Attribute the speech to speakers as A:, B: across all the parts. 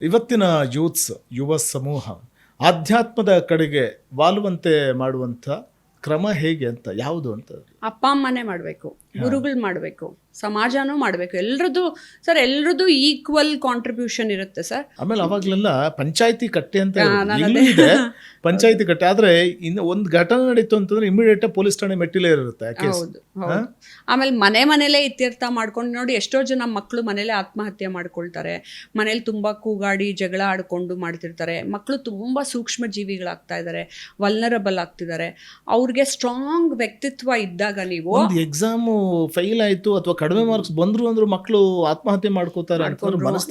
A: ಇವತ್ತಿನ ಯೂತ್ಸ್ ಯುವ ಸಮೂಹ ಆಧ್ಯಾತ್ಮದ ಕಡೆಗೆ ವಾಲುವಂತೆ ಮಾಡುವಂಥ ಕ್ರಮ ಹೇಗೆ ಅಂತ ಯಾವುದು ಅಂತ
B: ಅಪ್ಪ ಅಮ್ಮನೇ ಮಾಡಬೇಕು, ಗುರುಗಳು ಮಾಡಬೇಕು, ಸಮಾಜನೂ ಮಾಡಬೇಕು. ಎಲ್ರದ್ದು ಈಕ್ವಲ್ ಕಾಂಟ್ರಿಬ್ಯೂಷನ್ ಇರುತ್ತೆ ಸರ್.
A: ಆಮೇಲೆ ಅವಾಗಲೆಲ್ಲ ಪಂಚಾಯತಿ ಕಟ್ಟೆ ಅಂತ ಈಗಲೂ ಇದೆ, ಪಂಚಾಯತಿ ಕಟ್ಟೆ. ಆದ್ರೆ ಇನ್ನು ಒಂದು ಘಟನೆ ನಡೀತು ಅಂತಂದ್ರೆ ಇಮಿಡಿಯೇಟ್ ಪೊಲೀಸ್ ಠಾಣೆ ಮೆಟ್ಟಿಲೇ ಇರುತ್ತೆ.
B: ಹೌದು. ಆಮೇಲೆ ಮನೇಲೇ ಇತ್ಯರ್ಥ ಮಾಡ್ಕೊಂಡು ನೋಡಿ, ಎಷ್ಟೋ ಜನ ಮಕ್ಕಳು ಮನೇಲೆ ಆತ್ಮಹತ್ಯೆ ಮಾಡ್ಕೊಳ್ತಾರೆ. ಮನೇಲಿ ತುಂಬಾ ಕೂಗಾಡಿ ಜಗಳ ಆಡ್ಕೊಂಡು ಮಾಡ್ತಿರ್ತಾರೆ. ಮಕ್ಕಳು ತುಂಬಾ ಸೂಕ್ಷ್ಮ ಜೀವಿಗಳಾಗ್ತಾ ಇದ್ದಾರೆ, ವಲ್ನರಬಲ್ ಆಗ್ತಿದ್ದಾರೆ. ಅವ್ರಿಗೆ ಸ್ಟ್ರಾಂಗ್ ವ್ಯಕ್ತಿತ್ವ ಇದ್ದಾಗ ನೀವು
A: ಎಕ್ಸಾಮ್ ಫೇಲ್ ಆಯ್ತು ಅಥವಾ ಕಡಿಮೆ ಮಾರ್ಕ್ಸ್ ಬಂದ್ರು ಅಂದ್ರೂ ಮಕ್ಕಳು ಆತ್ಮಹತ್ಯೆ ಮಾಡ್ಕೋತಾರೆ.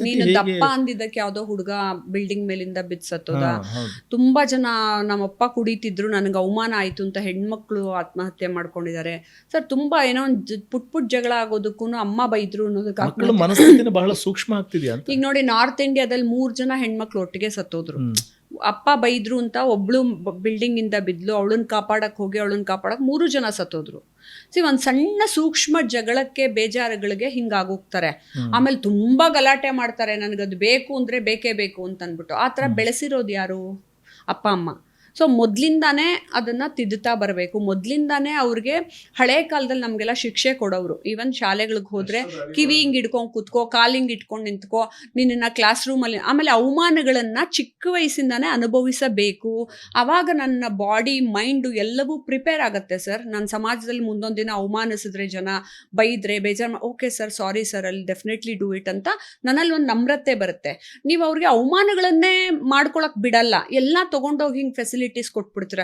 B: ನೀನು ದಪ್ಪ ಅಂದಿದ್ದಕ್ಕೆ ಯಾವ್ದೋ ಹುಡುಗ ಬಿಲ್ಡಿಂಗ್ ಮೇಲಿಂದ ಬಿದ್ಸತ್ತೋದ. ತುಂಬಾ ಜನ ನಮ್ಮಪ್ಪ ಕುಡಿತಿದ್ರು ನನಗೆ ಅವಮಾನ ಆಯ್ತು ಅಂತ ಹೆಣ್ಮಕ್ಳು ಆತ್ಮಹತ್ಯೆ ಮಾಡ್ಕೊಂಡಿದ್ದಾರೆ ಸರ್. ತುಂಬಾ ಏನೋ ಒಂದು ಪುಟ್ ಜಗಳ ಆಗೋದಕ್ಕೂ ಅಮ್ಮ ಬೈದ್ರು ಅನ್ನೋದಕ್ಕೆ
A: ಮನಸ್ಥಿತಿನೇ ಬಹಳ ಸೂಕ್ಷ್ಮ ಆಗ್ತಿದ್ಯಾ ಅಂತ.
B: ಈಗ ನೋಡಿ, ನಾರ್ತ್ ಇಂಡಿಯಾದಲ್ಲಿ 3 ಜನ ಹೆಣ್ಮಕ್ಳು ಒಟ್ಟಿಗೆ ಸತ್ತೋದ್ರು. ಅಪ್ಪ ಬೈದ್ರು ಅಂತ ಒಬ್ಳು ಬಿಲ್ಡಿಂಗ್ ಇಂದ ಬಿದ್ಲು, ಅವಳನ್ನ ಕಾಪಾಡಕ್ 3 ಜನ ಸತ್ತೋದ್ರು. ಒಂದ್ ಸಣ್ಣ ಸೂಕ್ಷ್ಮ ಜಗಳಕ್ಕೆ ಬೇಜಾರುಗಳಿಗೆ ಹಿಂಗಾಗೋಗ್ತಾರೆ. ಆಮೇಲೆ ತುಂಬಾ ಗಲಾಟೆ ಮಾಡ್ತಾರೆ, ನನಗದು ಬೇಕು ಅಂದ್ರೆ ಬೇಕೇ ಬೇಕು ಅಂತ ಅಂದ್ಬಿಟ್ಟು. ಆ ಥರ ಬೆಳೆಸಿರೋದು ಯಾರು? ಅಪ್ಪ ಅಮ್ಮ. ಸೊ ಮೊದಲಿಂದಾನೇ ಅದನ್ನು ತಿದ್ದುತ್ತಾ ಬರಬೇಕು. ಮೊದಲಿಂದಾನೇ ಅವ್ರಿಗೆ ಹಳೆ ಕಾಲದಲ್ಲಿ ನಮಗೆಲ್ಲ ಶಿಕ್ಷೆ ಕೊಡೋರು. ಈವನ್ ಶಾಲೆಗಳಿಗೆ ಹೋದರೆ ಕಿವಿ ಹಿಂಗೆ ಹಿಡ್ಕೊಂಡು ಕೂತ್ಕೋ, ಕಾಲಿಂಗ್ ಇಟ್ಕೊಂಡು ನಿಂತ್ಕೋ, ನಿನ್ನ ಕ್ಲಾಸ್ ರೂಮಲ್ಲಿ. ಆಮೇಲೆ ಅವಮಾನಗಳನ್ನು ಚಿಕ್ಕ ವಯಸ್ಸಿಂದಾನೇ ಅನುಭವಿಸಬೇಕು. ಆವಾಗ ನನ್ನ ಬಾಡಿ ಮೈಂಡು ಎಲ್ಲವೂ ಪ್ರಿಪೇರ್ ಆಗುತ್ತೆ ಸರ್. ನಾನು ಸಮಾಜದಲ್ಲಿ ಮುಂದೊಂದು ದಿನ ಅವಮಾನಿಸಿದ್ರೆ, ಜನ ಬೈದ್ರೆ, ಬೇಜಾರು, ಓಕೆ ಸರ್, ಸಾರಿ ಸರ್, ಅಲ್ಲಿ ಡೆಫಿನೆಟ್ಲಿ ಡೂ ಇಟ್ ಅಂತ ನನ್ನಲ್ಲಿ ಒಂದು ನಮ್ರತೆ ಬರುತ್ತೆ. ನೀವು ಅವ್ರಿಗೆ ಅವಮಾನಗಳನ್ನೇ ಮಾಡ್ಕೊಳಕ್ ಬಿಡಲ್ಲ, ಎಲ್ಲ ತೊಗೊಂಡೋಗಿ ಹಿಂಗೆ ಫೆಸಿಲಿಟೀಸ್ ಕೊಟ್ಬಿಡ್ತೀರ.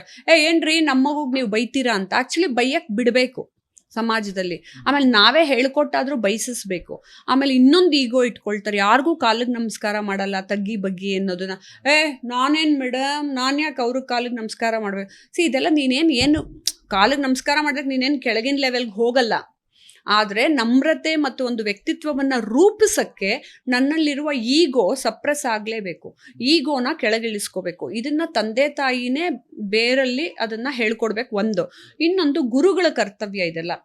B: ಏನ್ರಿ ನಮ್ಮ ಮಗುಗ್ ನೀವು ಬೈತೀರಾ ಅಂತ. ಆಕ್ಚುಲಿ ಬೈಯಕ್ ಬಿಡಬೇಕು ಸಮಾಜದಲ್ಲಿ. ಆಮೇಲೆ ನಾವೇ ಹೇಳ್ಕೊಟ್ಟಾದ್ರೂ ಬೈಸಿಸ್ಬೇಕು. ಆಮೇಲೆ ಇನ್ನೊಂದು ಈಗೋ ಇಟ್ಕೊಳ್ತಾರೆ, ಯಾರಿಗೂ ಕಾಲಿಗೆ ನಮಸ್ಕಾರ ಮಾಡಲ್ಲ, ತಗ್ಗಿ ಬಗ್ಗಿ ಅನ್ನೋದನ್ನ. ನಾನೇನು ಮೇಡಮ್, ನಾನು ಯಾಕೆ ಅವ್ರಿಗೆ ಕಾಲಿಗೆ ನಮಸ್ಕಾರ ಮಾಡ್ಬೇಕು? ಇದೆಲ್ಲ ನೀನೇನು ಕಾಲಿಗೆ ನಮಸ್ಕಾರ ಮಾಡಿದ್ರೆ ನೀನೇನು ಕೆಳಗಿನ ಲೆವೆಲ್ಗೆ ಹೋಗಲ್ಲ. ಆದರೆ ನಮ್ರತೆ ಮತ್ತು ಒಂದು ವ್ಯಕ್ತಿತ್ವವನ್ನು ರೂಪಿಸಕ್ಕೆ ನನ್ನಲ್ಲಿರುವ ಈಗೋ ಸಪ್ರೆಸ್ ಆಗಲೇಬೇಕು. ಈಗೋನ ಕೆಳಗಿಳಿಸ್ಕೋಬೇಕು. ಇದನ್ನು ತಂದೆ ತಾಯಿನೇ ಬೇರಲ್ಲಿ ಅದನ್ನು ಹೇಳ್ಕೊಡ್ಬೇಕು. ಇನ್ನೊಂದು ಗುರುಗಳ ಕರ್ತವ್ಯ ಇದೆಲ್ಲ.